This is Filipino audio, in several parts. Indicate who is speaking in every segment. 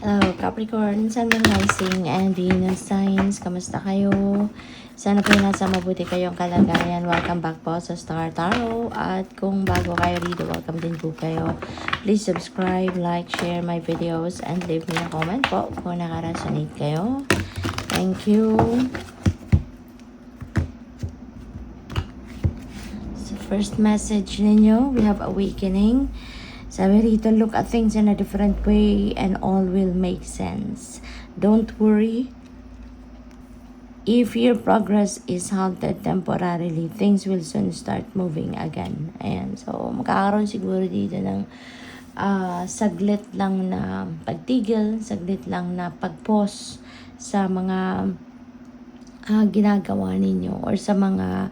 Speaker 1: Hello, Capricorn, Sun, Moon, Rising, and Venus signs. Kamusta kayo? Sana po nasa mabuti kayong kalagayan. Welcome back po sa Star Tarot. At kung bago kayo dito, welcome din po kayo. Please subscribe, like, share my videos, and leave me a comment po kung nakaresonate kayo. Thank you. So first message ninyo, we have awakening. Sabi rito, look at things in a different way and all will make sense. Don't worry. If your progress is halted temporarily, things will soon start moving again. Ayan. So, magkakaroon siguro dito ng saglit lang na pagtigil, saglit lang na pag-pause sa mga ginagawa ninyo or sa mga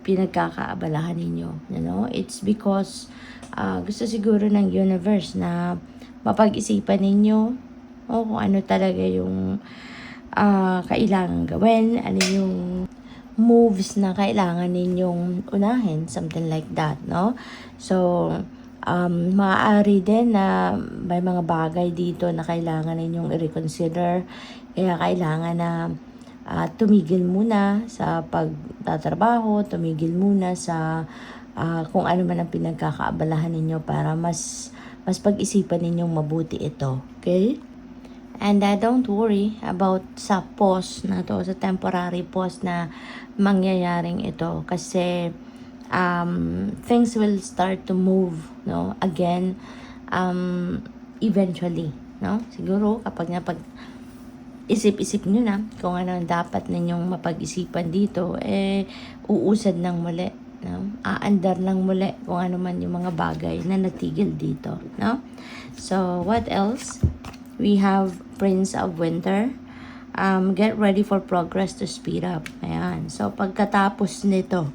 Speaker 1: pinagkakaabalahan ninyo. You know? It's because gusto siguro ng universe na mapag-isipan ninyo kung ano talaga yung kailangan gawin, ano yung moves na kailangan ninyong unahin, something like that, no? So, maaari din na may mga bagay dito na kailangan ninyong i-reconsider, kaya kailangan na tumigil muna sa pagtatrabaho, tumigil muna sa kung ano man ang pinagkakaabalahan ninyo para mas pag-isipan ninyong mabuti ito. Okay? And don't worry about sa pause na to, sa temporary pause na mangyayaring ito. Kasi things will start to move, no? Again, eventually, no? Siguro kapag isip-isip nyo na kung ano dapat ninyong mapag-isipan dito, uusad ng muli. No? Aandar lang muli kung ano man yung mga bagay na natigil dito. No? So, what else? We have Prince of Winter. Get ready for progress to speed up. Ayan. So, pagkatapos nito,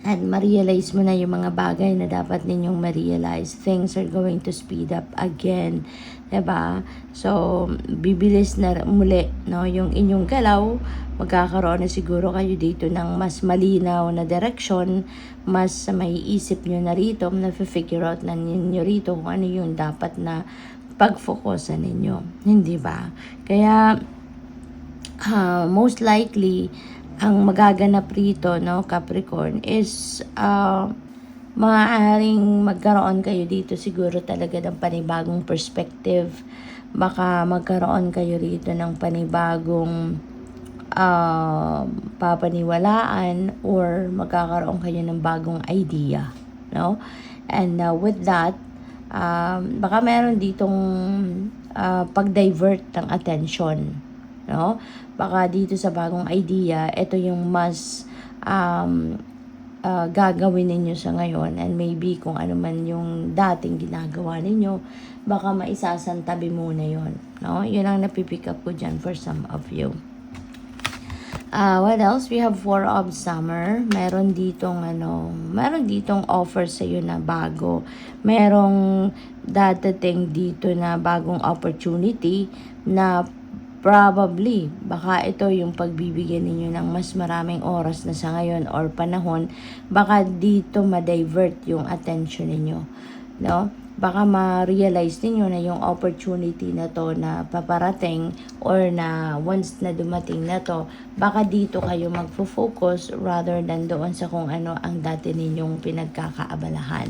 Speaker 1: at ma-realize mo na yung mga bagay na dapat ninyong ma-realize, things are going to speed up again. Diba? So, bibilis na muli, no? Yung inyong galaw, magkakaroon na siguro kayo dito ng mas malinaw na direction, mas may isip nyo na rito, na-figure out na ninyo rito kung ano yung dapat na pag-focusan ninyo. Hindi ba? Kaya, most likely, ang magaganap rito, no, Capricorn, is maaaring magkaroon kayo dito siguro talaga ng panibagong perspective. Baka magkaroon kayo rito ng panibagong papaniwalaan or magkakaroon kayo ng bagong idea, no? And with that, baka meron ditong pag-divert ng attention, no? Baka dito sa bagong idea, ito yung mas gagawin ninyo sa ngayon, and maybe kung ano man yung dating ginagawa ninyo, baka maisasantabi muna yon, no? Yun ang napipick up ko dyan for some of you. What else? We have 4 of Summer. Meron ditong offer sa iyo na bago. Merong dadating dito na bagong opportunity na probably, baka ito yung pagbibigyan ninyo ng mas maraming oras na sa ngayon or panahon, baka dito ma-divert yung attention ninyo, no? Baka ma-realize ninyo na yung opportunity na to na paparating or na once na dumating na to, baka dito kayo magfo-focus rather than doon sa kung ano ang dati ninyong pinagkakaabalahan,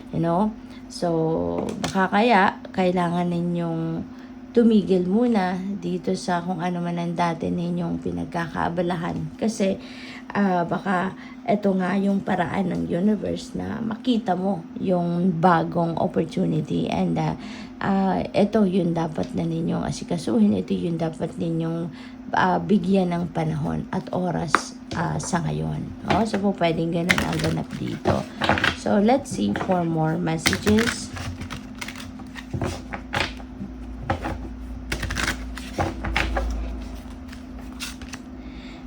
Speaker 1: you know? So, baka kaya kailangan ninyong tumigil muna dito sa kung ano man ang dati ninyong pinagkakaabalahan. Kasi baka ito nga yung paraan ng universe na makita mo yung bagong opportunity, and ito yung dapat na ninyong asikasuhin, ito yung dapat ninyong bigyan ng panahon at oras sa ngayon. So po pwedeng ganun ang ganap dito. So let's see for more messages.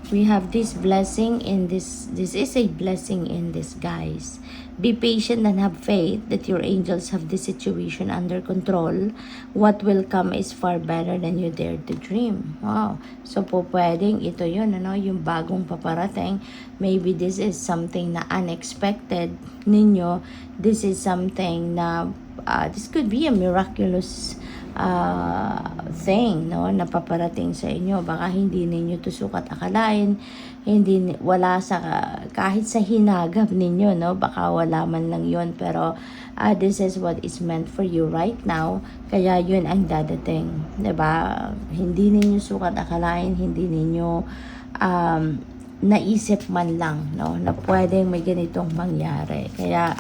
Speaker 1: We have this blessing in this is a blessing in disguise. Be patient and have faith that your angels have this situation under control. What will come is far better than you dare to dream. Wow. So po pwedeng ito yun, ano, yung bagong paparating. Maybe this is something na unexpected ninyo. This is something na this could be a miraculous thing, no, na paparating sa inyo. Baka hindi ninyo to sukat akalain, wala sa, kahit sa hinagap ninyo, no, baka wala man lang yun, pero this is what is meant for you right now, kaya yun ang dadating, 'di ba? Hindi ninyo sukat akalain, hindi ninyo naisip man lang, no, na pwedeng may ganitong mangyari. Kaya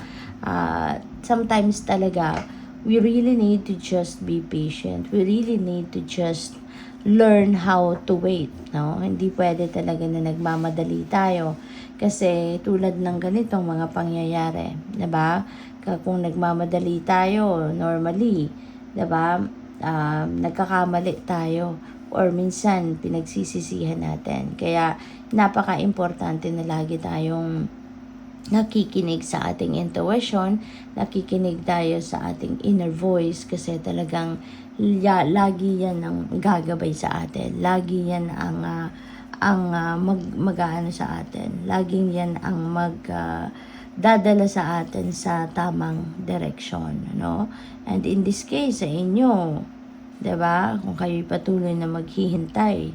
Speaker 1: sometimes talaga we really need to just be patient. We really need to just learn how to wait, no? Hindi pwede talaga na nagmamadali tayo kasi tulad ng ganitong mga pangyayari, 'di ba? Kung nagmamadali tayo normally, 'di ba? Nagkakamali tayo or minsan pinagsisisihan natin. Kaya napaka-importante na lagi tayong nakikinig sa ating intuition, nakikinig tayo sa ating inner voice kasi talagang lagi yan ang gagabay sa atin. Lagi yan ang mag-aano sa atin. Laging yan ang dadala sa atin sa tamang direksyon, no? And in this case, sa inyo, 'di ba? Kung kayo'y patuloy na maghihintay,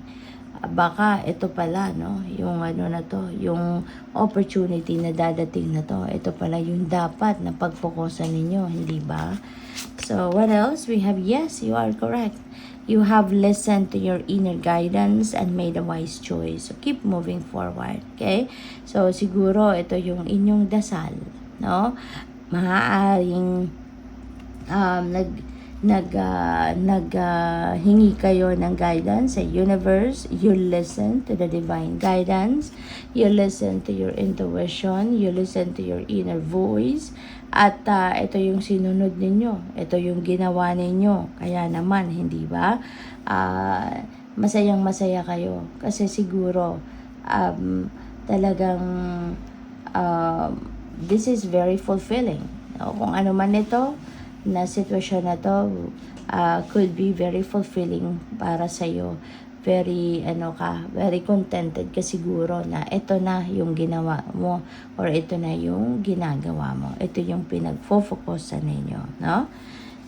Speaker 1: baka ito pala, no, yung ano na to, yung opportunity na dadating na to, ito pala yung dapat na pagfokusan ninyo, hindi ba? So what else we have? Yes, you are correct. You have listened to your inner guidance and made a wise choice. So keep moving forward, okay? So siguro ito yung inyong dasal, no? Maaaring hingi kayo ng guidance sa universe. You listen to the divine guidance, you listen to your intuition, you listen to your inner voice, at ito yung sinunod ninyo, ito yung ginawa ninyo. Kaya naman, hindi ba, masayang masaya kayo kasi siguro talagang this is very fulfilling, no? Kung ano man ito na sitwasyon na to, could be very fulfilling para sa iyo. Very very contented ka siguro na ito na yung ginawa mo or ito na yung ginagawa mo. Ito yung pinagfo-focus sa ninyo, no?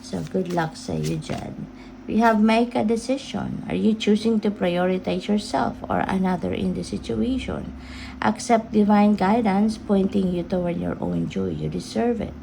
Speaker 1: So good luck sa you dyan. We have make a decision. Are you choosing to prioritize yourself or another in the situation? Accept divine guidance pointing you toward your own joy. You deserve it.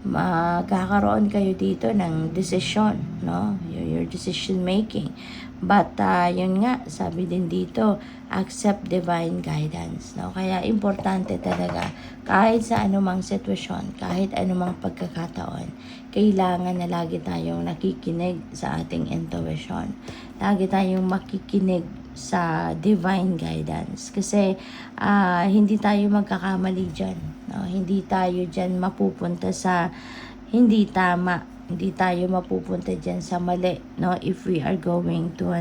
Speaker 1: Magkakaroon kayo dito ng decision, no? Your decision making. But yun nga, sabi din dito, accept divine guidance, no? Kaya importante talaga kahit sa anumang sitwasyon, kahit anumang pagkakataon, kailangan na lagi tayong nakikinig sa ating intuition. Lagi tayong makikinig sa divine guidance kasi hindi tayo magkakamali dyan, no? Hindi tayo dyan mapupunta sa hindi tama, hindi tayo mapupunta dyan sa mali, no? If we are going to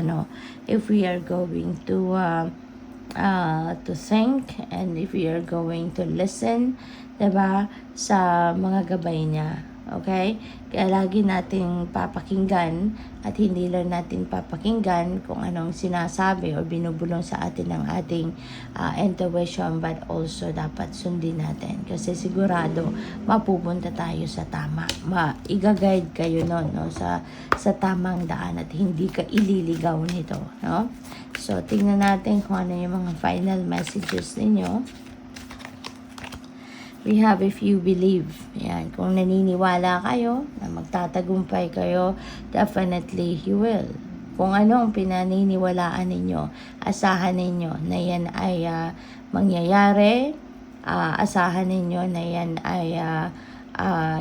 Speaker 1: think and if we are going to listen, diba, sa mga gabay niya. Okay? Kaya lagi nating papakinggan at hindi lang natin papakinggan kung anong sinasabi o binubulong sa atin ng ating intuition, but also dapat sundin natin kasi sigurado mapupunta tayo sa tama. Iga-guide kayo nun, no, sa tamang daan at hindi ka ililigaw nito, no? So tingnan natin kung ano yung mga final messages ninyo. We have if you believe. Yan. Kung naniniwala kayo na magtatagumpay kayo, definitely you will. Kung ano ang pinaniniwalaan ninyo, asahan ninyo na yan ay mangyayari. Asahan ninyo na yan ay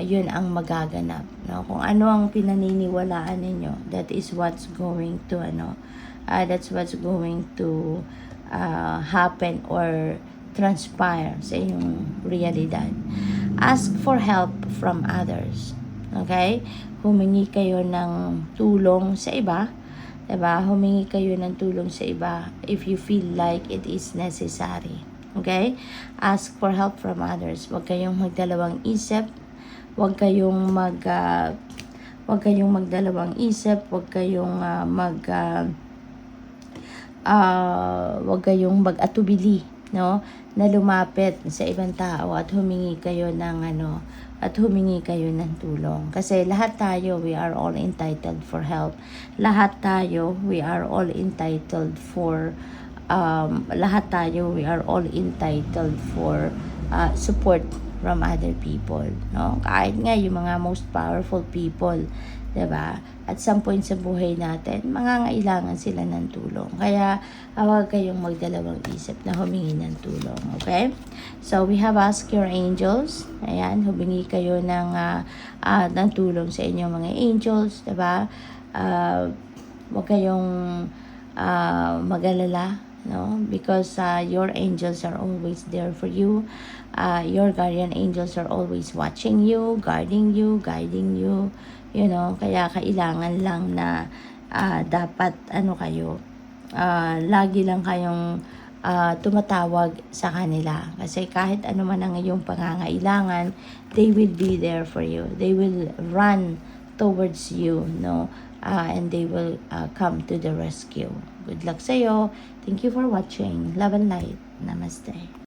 Speaker 1: yun ang magaganap. No? Kung ano ang pinaniniwalaan ninyo, that is what's going to happen or transpire sa inyong realidad. Ask for help from others. Okay? Humingi kayo ng tulong sa iba. Diba? Humingi kayo ng tulong sa iba if you feel like it is necessary. Okay? Ask for help from others. Huwag kayong magdalawang isip. Huwag kayong magdalawang isip. Huwag kayong huwag kayong mag-atubili, no, na lumapit sa ibang tao at humingi kayo ng at humingi kayo ng tulong. Kasi lahat tayo, we are all entitled for help. Lahat tayo, we are all entitled for we are all entitled for support from other people, no? Kahit nga yung mga most powerful people, 'di ba? At some point sa buhay natin, mangangailangan sila ng tulong. Kaya, huwag kayong magdalawang isip na humingi ng tulong, okay? So, we have asked your angels. Ayan, humingi kayo ng tulong sa inyong mga angels, 'di ba? Huwag kayong mag-alala, no? Because your angels are always there for you. Your guardian angels are always watching you, guarding you, guiding you, you know. Kaya kailangan lang na dapat lagi lang kayong tumatawag sa kanila. Kasi kahit ano man ang iyong pangangailangan, they will be there for you. They will run towards you, no? And they will come to the rescue. Good luck sa'yo. Thank you for watching. Love and light. Namaste.